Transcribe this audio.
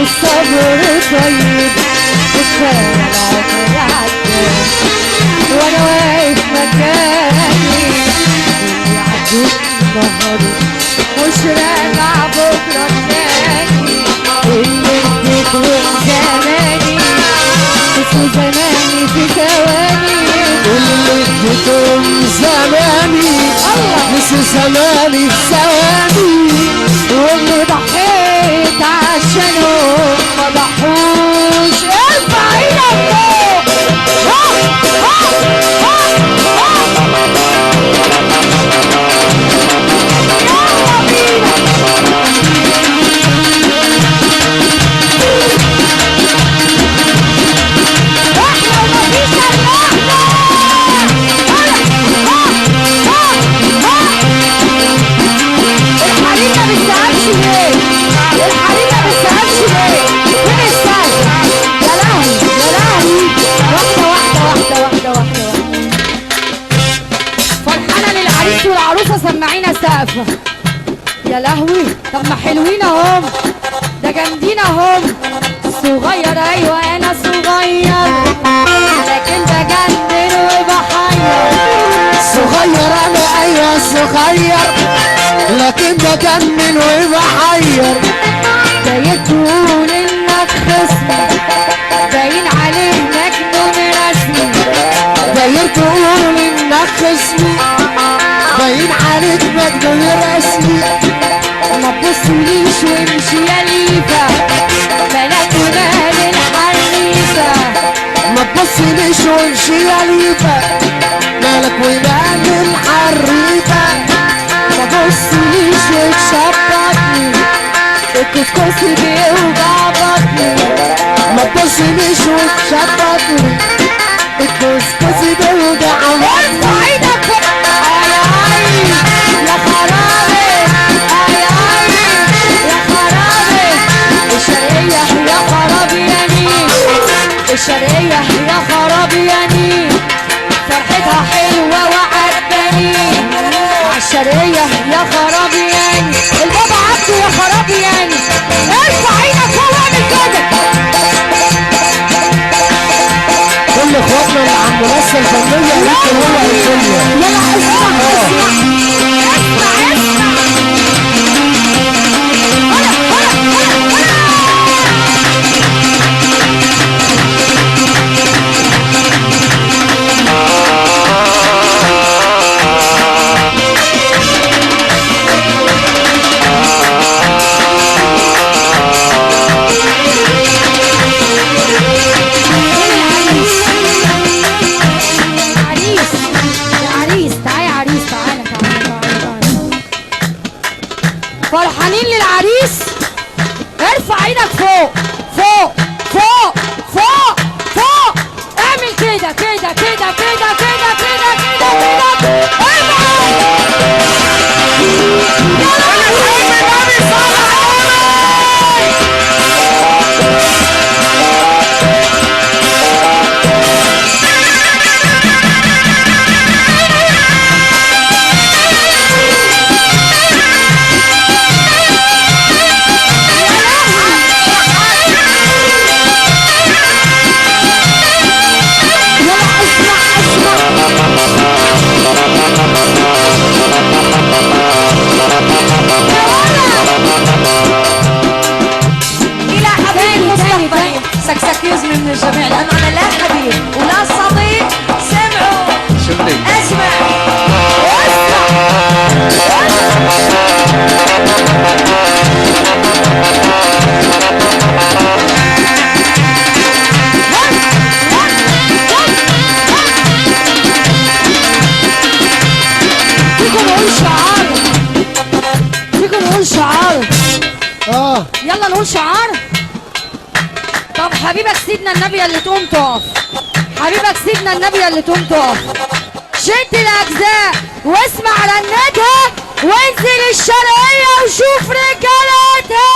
الصبر طيب وكفاية العمر عدى وانا واقف مكاني اللي عدوا النهار مش راجع بكرة تاني اللي اديتهم زماني اسمه زماني في ثواني اللي اديتهم زماني نسي زماني في ثواني واللي ضحيت عشانهم ما ضحوش ارفع ايدك سمعينا سقفة يا لهوي. طب ما حلوين اهم، ده جامدين اهم. صغير ايوه انا صغير لكن بجنن وبحير. صغير انا ايوه صغير لكن بجنن وبحير. باين تقول انك خصمي باين عليه مجنون رسمي. باين تقول انك خصمي باين عليك مجنون رسمي. ما تبصليش وامشي يا ليفا مالك ومال الحريفة. ما تبصليش وامشي يا ليفا مالك ومال الحريفة. ما تبصليش وتشبطني الكسكسي بيوجع بطني. ما تبصليش وتشبطني الكسكسي بيوجع بطني. ارفع ايدك يا خرابي يا خرابي. الشرقية يا خرابي يا نيل. الشرقية يا خرابي يا نيل. فرحتها حلوة وعجباني عالشرقية يا خرابي يا نيل. البابا عبده يا خرابي يا نيل. ارفع ايدك فوق واعمل كده. كل اخواتنا اللي عند مصر الفنية لكن هو الدنيا. يلا اسمع فرحانين للعريس. ارفع ايدك فوق فوق فوق فوق فوق. اعمل كده كده كده كده كده كده كده كده. يلا نقول شعار. طب حبيبك سيدنا النبي اللي تقوم تقف، حبيبك سيدنا النبي اللي تقوم تقف. شد الاجزاء واسمع رنتها وانزل الشرقيه وشوف رجالتها.